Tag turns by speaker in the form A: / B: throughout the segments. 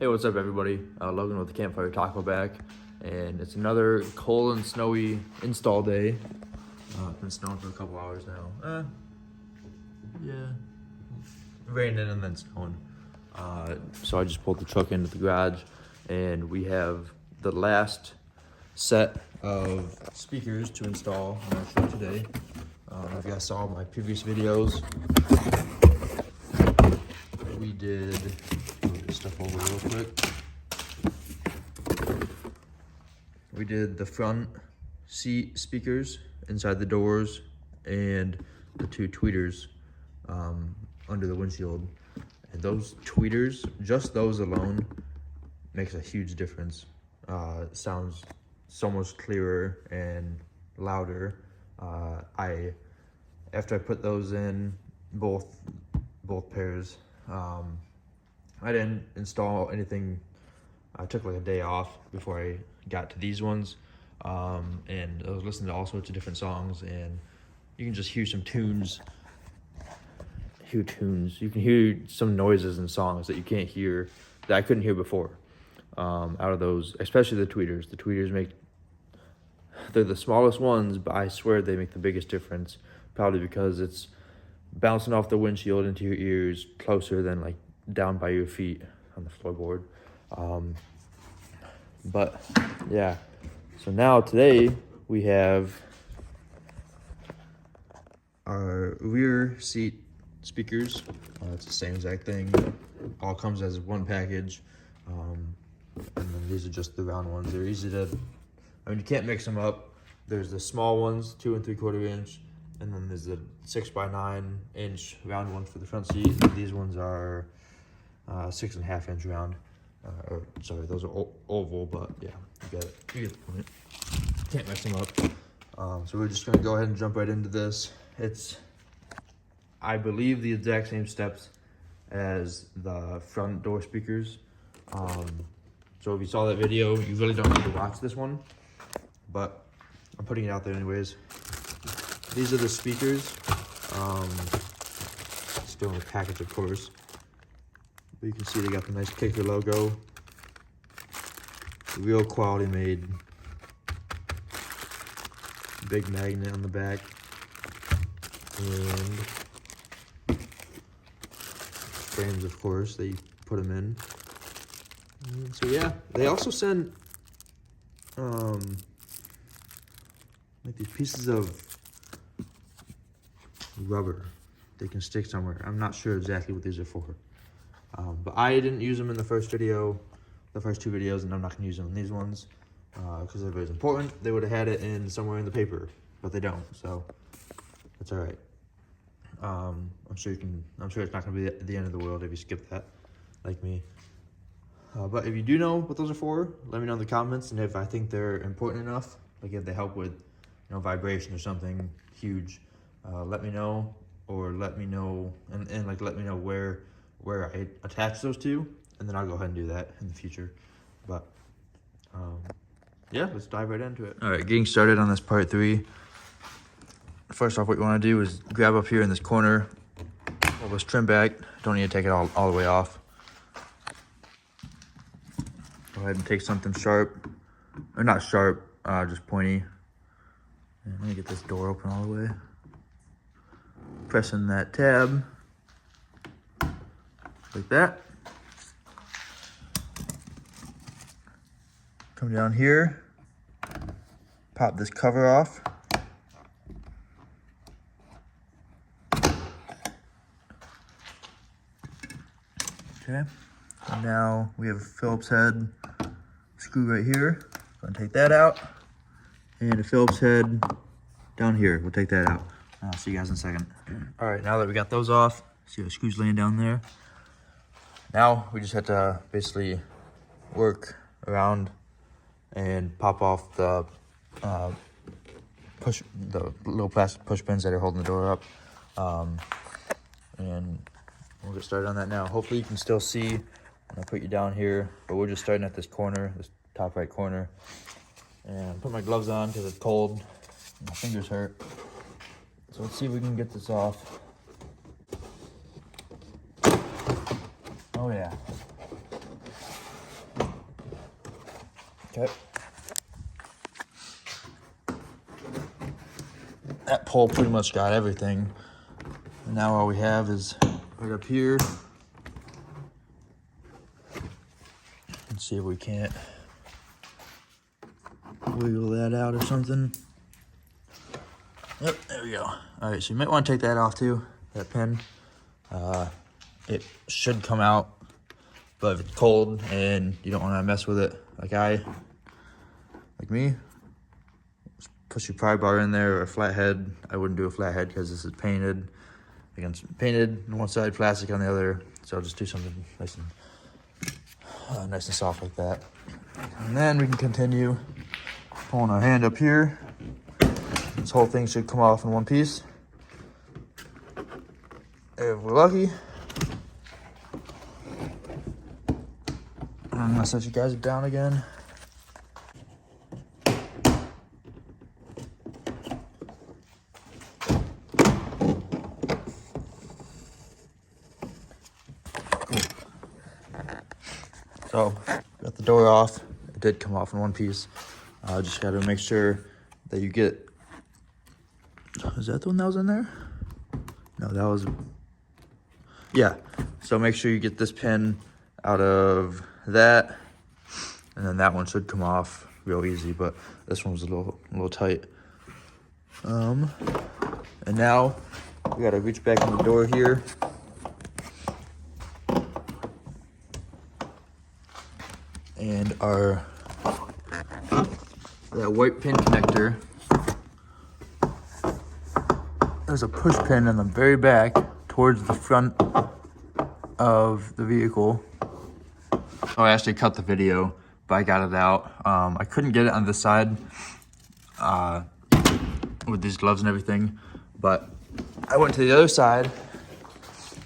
A: Hey, what's up everybody? Logan with the Campfire Taco back, and it's another cold and snowy install day. It's been snowing for a couple hours now. Yeah, raining and then snowing. So I just pulled the truck into the garage, and we have the last set of speakers to install on our truck today. If you guys saw my previous videos, we did move this stuff over real quick. We did the front seat speakers inside the doors and the two tweeters under the windshield. And those tweeters, just those alone, makes a huge difference. It sounds so much clearer and louder. After I put those in, both pairs, I didn't install anything. I took like a day off before I got to these ones, and I was listening to all sorts of different songs, and you can just hear some tunes. You can hear some noises and songs that you can't hear, that I couldn't hear before, out of those, especially the tweeters. The tweeters they're the smallest ones, but I swear they make the biggest difference, probably because it's bouncing off the windshield into your ears closer than like down by your feet on the floorboard. But yeah, so now today we have our rear seat speakers. It's the same exact thing, all comes as one package, and then these are just the round ones. They're easy to, you can't mix them up. There's the small ones, 2 3/4 inch, and then there's the 6 by 9 inch round ones for the front seat. These ones are 6 1/2 inch round. Sorry, those are oval, but yeah, you get it. You get the point. Can't mix them up. So we're just gonna go ahead and jump right into this. It's, I believe, the exact same steps as the front door speakers. So if you saw that video, you really don't need to watch this one, but I'm putting it out there anyways. These are the speakers. Still in the package, of course. But you can see they got the nice kicker logo. Real quality made. Big magnet on the back. And frames, of course, they put them in. And so yeah, they also send like these pieces of rubber they can stick somewhere. I'm not sure exactly what these are for. But I didn't use them in the first two videos, and I'm not gonna use them in these ones because if it was important, they would have had it in somewhere in the paper, but they don't, so that's all right. I'm sure it's not gonna be the end of the world if you skip that, like me. But if you do know what those are for, let me know in the comments, and if I think they're important enough, like if they help with, vibration or something huge, let me know, or let me know, and like let me know where I attach those to, and then I'll go ahead and do that in the future. But yeah, let's dive right into it. All right, getting started on this part 3. First off, what you want to do is grab up here in this corner, pull this trim back. Don't need to take it all the way off. Go ahead and take something sharp, or not sharp, just pointy. And let me get this door open all the way. Pressing that tab, like that. Come down here, pop this cover off. Okay, and now we have a Phillips head screw right here. Gonna take that out, and a Phillips head down here. We'll take that out. I'll see you guys in a second. All right, now that we got those off, see the screws laying down there. Now we just have to basically work around and pop off the little plastic push pins that are holding the door up. And we'll get started on that now. Hopefully you can still see. I'll put you down here, but we're just starting at this corner, this top right corner. And put my gloves on because it's cold. My fingers hurt. So let's see if we can get this off. Oh yeah. Okay. That pole pretty much got everything. And now all we have is right up here. Let's see if we can't wiggle that out or something. Yep, there we go. All right, so you might want to take that off too, that pin. It should come out, but if it's cold and you don't want to mess with it, like me, just push your pry bar in there or a flathead. I wouldn't do a flathead because this is painted. Against painted on one side, plastic on the other. So I'll just do something nice and soft like that. And then we can continue pulling our hand up here. This whole thing should come off in one piece. If we're lucky. I'm gonna set you guys down again. So, got the door off. It did come off in one piece. Just gotta make sure that you get... Is that the one that was in there? No, that was... Yeah, so make sure you get this pin out of that. And then that one should come off real easy, but this one was a little tight. And now we gotta reach back in the door here. And that white pin connector, there's a push pin in the very back towards the front of the vehicle. Oh, I actually cut the video, but I got it out. I couldn't get it on this side with these gloves and everything, but I went to the other side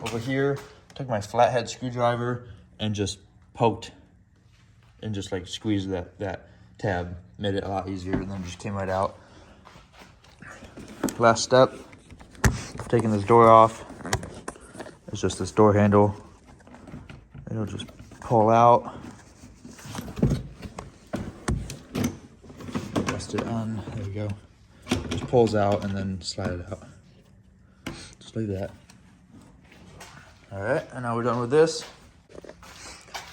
A: over here, took my flathead screwdriver and just poked and just like squeezed that tab, made it a lot easier, and then just came right out. Last step, taking this door off. It's just this door handle. It'll just pull out. Rest it on, there we go. Just pulls out and then slide it out. Just like that. All right, and now we're done with this.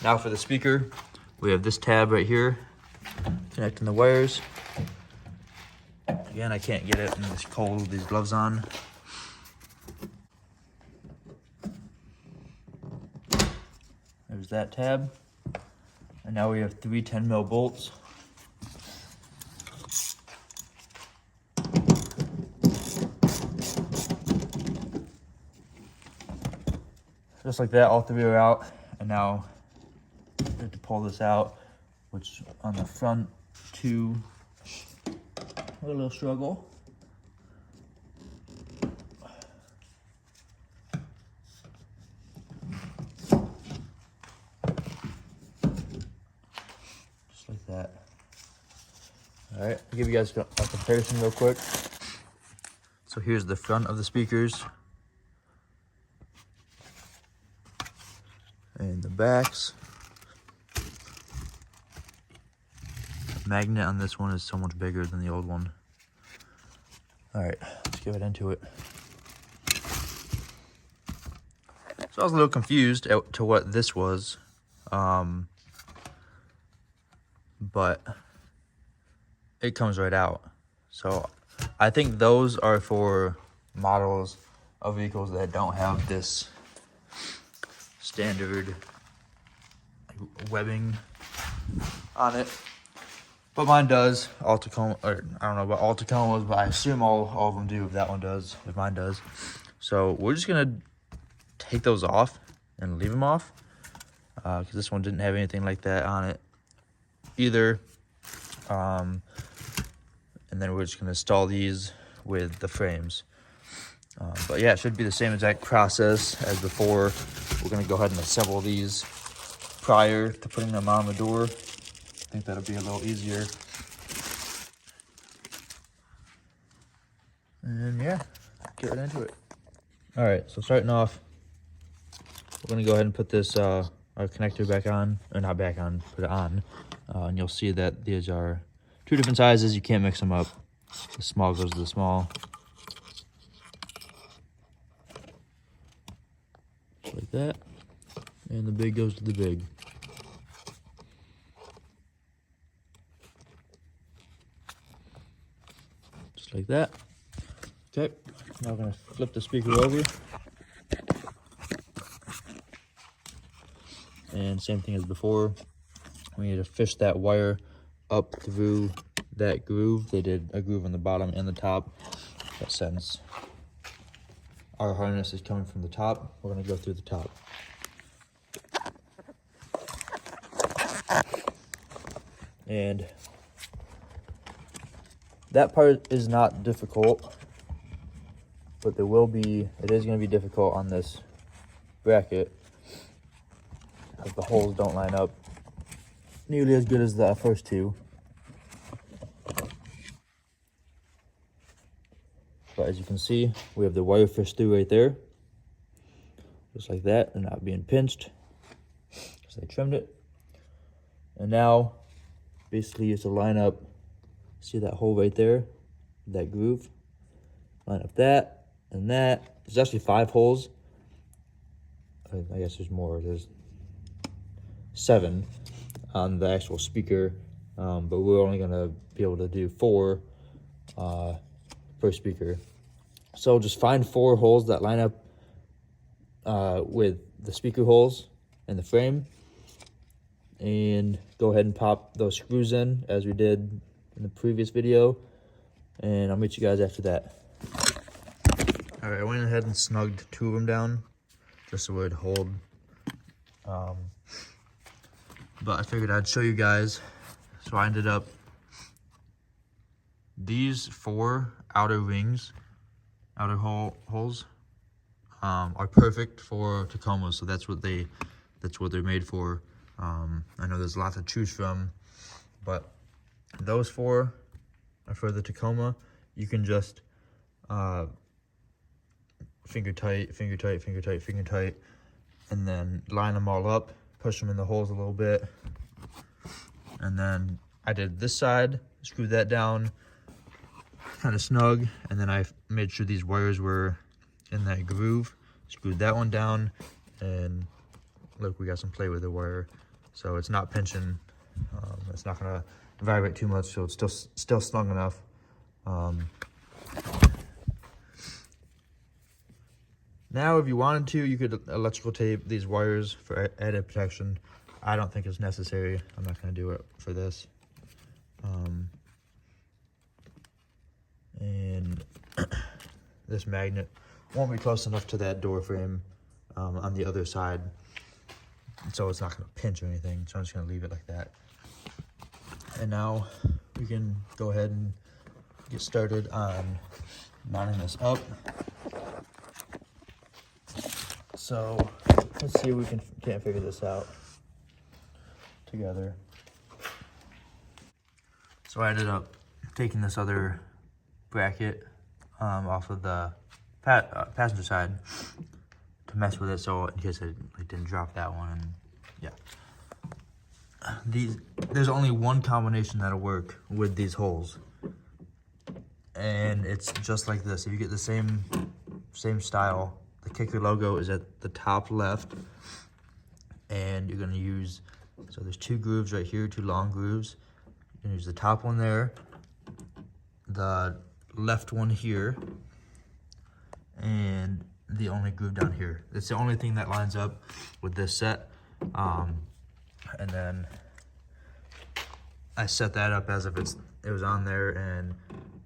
A: Now for the speaker. We have this tab right here, connecting the wires. Again, I can't get it in this cold with these gloves on. There's that tab. And now we have 3 10mm bolts. Just like that, all 3 are out. And now we have to pull this out, which on the front 2, a little struggle. Just like that. All right, I'll give you guys a comparison real quick. So here's the front of the speakers. And the backs. The magnet on this one is so much bigger than the old one. All right, let's get into it. So I was a little confused to what this was, but it comes right out. So I think those are for models of vehicles that don't have this standard webbing on it, but mine does. All Tacoma, or I don't know about all Tacomas, but I assume all of them do. If that one does, if mine does. So we're just gonna take those off and leave them off, because this one didn't have anything like that on it either. And then we're just gonna install these with the frames. But yeah, it should be the same exact process as before. We're gonna go ahead and assemble these prior to putting them on the door. I think that'll be a little easier. And yeah, get right into it. All right, so starting off, we're gonna go ahead and put this on connector back on, or not back on, put it on, and you'll see that these are 2 different sizes. You can't mix them up. The small goes to the small, just like that, and the big goes to the big. Just like that. Okay, now I'm gonna flip the speaker over. And same thing as before, we need to fish that wire up through that groove. They did a groove on the bottom and the top, but since our harness is coming from the top, we're gonna go through the top. And that part is not difficult, but it is gonna be difficult on this bracket, because the holes don't line up nearly as good as the first 2. But as you can see, we have the wire fished through right there, just like that, and not being pinched because I trimmed it. And now basically you have to line up, see that hole right there, that groove, line up that and that. There's actually 5 holes. I guess there's more. There's 7 on the actual speaker, but we're only gonna be able to do 4 per speaker. So just find 4 holes that line up with the speaker holes in the frame, and go ahead and pop those screws in as we did in the previous video, and I'll meet you guys after that. All right, I went ahead and snugged 2 of them down just so it would hold, but I figured I'd show you guys. So I ended up, these 4 outer rings, outer holes, are perfect for Tacoma. So that's what they're made for. I know there's lots to choose from, but those 4 are for the Tacoma. You can just finger tight, finger tight, finger tight, finger tight, and then line them all up, push them in the holes a little bit. And then I did this side, screwed that down kind of snug, and then I made sure these wires were in that groove, screwed that one down, and look, we got some play with the wire, so it's not pinching. It's not gonna vibrate too much, so it's still snug enough. Now, if you wanted to, you could electrical tape these wires for added protection. I don't think it's necessary. I'm not going to do it for this. And this magnet won't be close enough to that door frame on the other side, so it's not going to pinch or anything. So I'm just going to leave it like that. And now we can go ahead and get started on mounting this up. So let's see if we can't figure this out together. So I ended up taking this other bracket off of the passenger side to mess with it, so in case I didn't drop that one. And yeah, there's only one combination that'll work with these holes, and it's just like this. If you get the same style, the kicker logo is at the top left, and you're going to use, so there's 2 grooves right here, 2 long grooves. You're going to use the top one there, the left one here, and the only groove down here. It's the only thing that lines up with this set. And then I set that up as if it was on there, and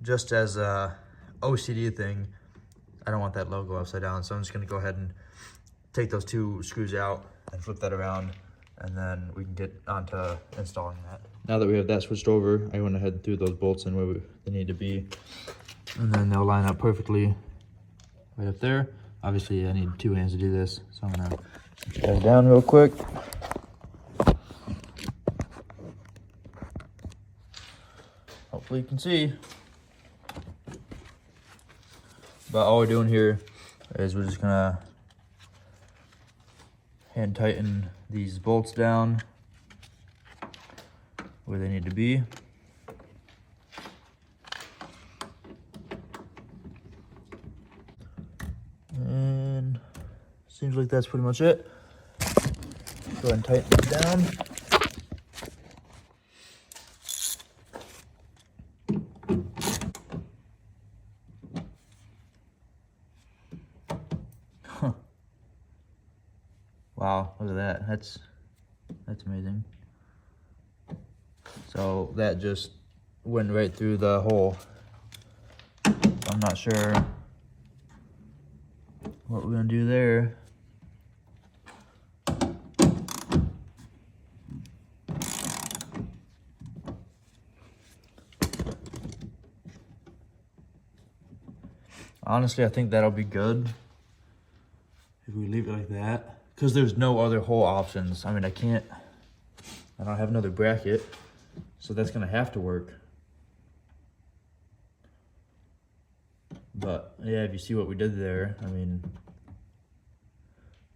A: just as a OCD thing, I don't want that logo upside down, so I'm just gonna go ahead and take those 2 screws out and flip that around, and then we can get on to installing that. Now that we have that switched over, I went ahead and threw those bolts in where they need to be, and then they'll line up perfectly right up there. Obviously, I need 2 hands to do this, so I'm gonna put that down real quick. Hopefully you can see. But all we're doing here is we're just gonna hand tighten these bolts down where they need to be. And seems like that's pretty much it. Go ahead and tighten it down. Huh. Wow, look at that. That's amazing. So that just went right through the hole. I'm not sure what we're gonna do there. Honestly, I think that'll be good if we leave it like that, because there's no other hole options. I mean, I don't have another bracket, so that's gonna have to work. But yeah, if you see what we did there, I mean,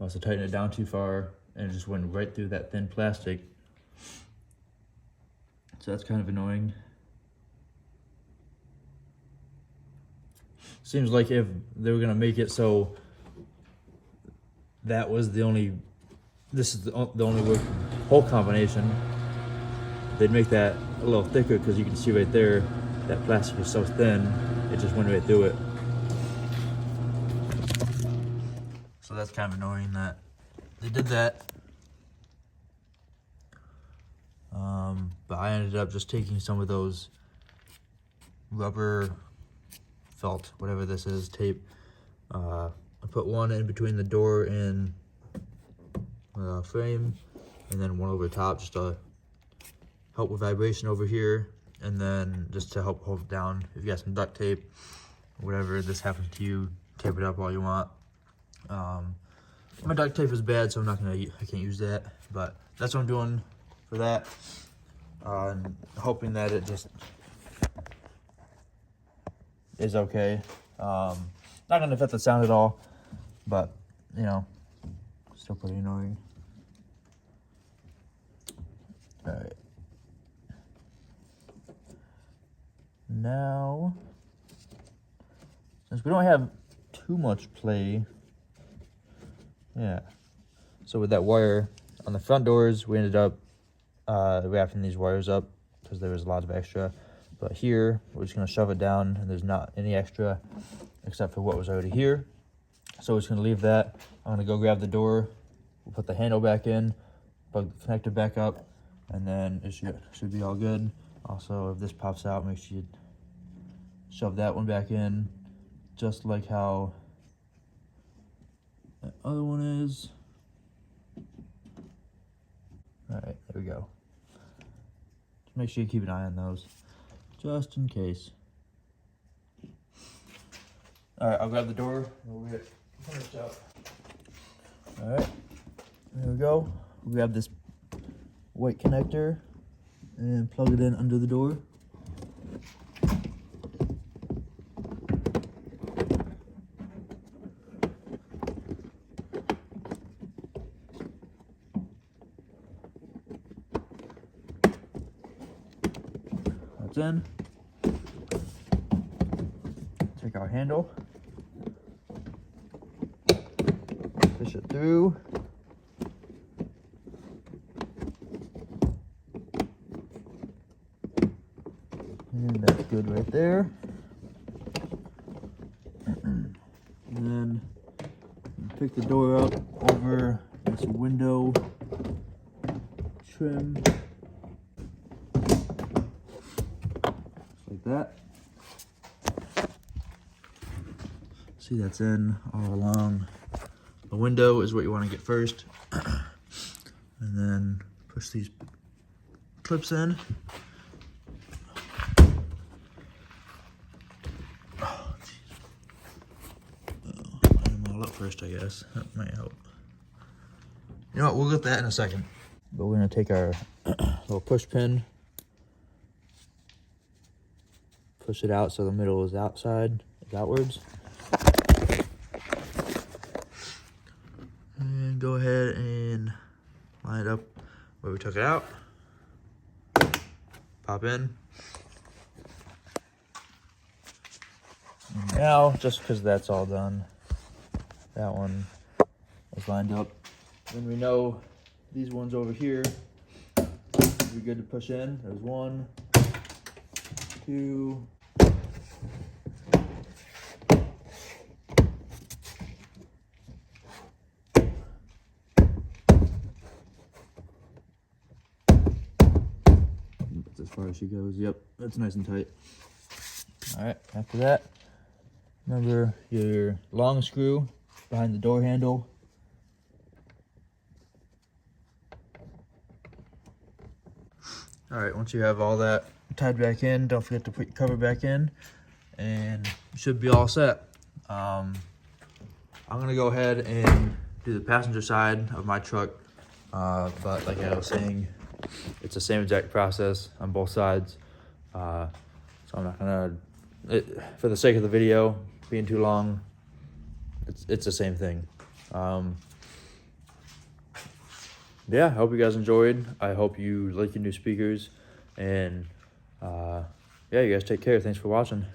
A: must have tightened it down too far and it just went right through that thin plastic. So that's kind of annoying. Seems like if they were gonna make it so that was the only, this is the only hole combination, they'd make that a little thicker, because you can see right there that plastic is so thin it just went right through it. So that's kind of annoying that they did that. But I ended up just taking some of those rubber felt, whatever this is, tape. I put one in between the door and frame, and then one over the top just to help with vibration over here, and then just to help hold it down. If you got some duct tape, whatever this happens to you, tape it up all you want. My duct tape is bad, so I can't use that, but that's what I'm doing for that. And hoping that it just is okay. Not gonna affect the sound at all, but you know, still pretty annoying. All right. Now, since we don't have too much play, yeah. So with that wire on the front doors, we ended up wrapping these wires up because there was a lot of extra. But here, we're just gonna shove it down, and there's not any extra except for what was already here. So we're just gonna leave that. I'm gonna go grab the door. We'll put the handle back in, plug the connector back up, and then it should be all good. Also, if this pops out, make sure you shove that one back in, just like how that other one is. All right, there we go. Just make sure you keep an eye on those, just in case. All right, I'll grab the door and we'll get finished up. All right, there we go. We'll grab this white connector and plug it in under the door. That's in. Take our handle, push it through. And that's good right there. And then pick the door up over this window trim. Like that. See, that's in all along. The window is what you want to get first. And then push these clips in. First, I guess that might help. You know what, we'll get that in a second. But we're gonna take our little push pin, push it out so the middle is outwards, and go ahead and line it up where we took it out. Pop in. And now, just because that's all done, that one is lined up. Then we know these ones over here be good to push in. There's 1, 2. That's as far as she goes. Yep, that's nice and tight. All right, after that, remember your long screw behind the door handle. All right, once you have all that tied back in, don't forget to put your cover back in, and you should be all set. I'm gonna go ahead and do the passenger side of my truck, but like I was saying, it's the same exact process on both sides. So I'm not gonna, for the sake of the video being too long, it's the same thing. Yeah, I hope you guys enjoyed. I hope you like your new speakers, and yeah, you guys take care. Thanks for watching.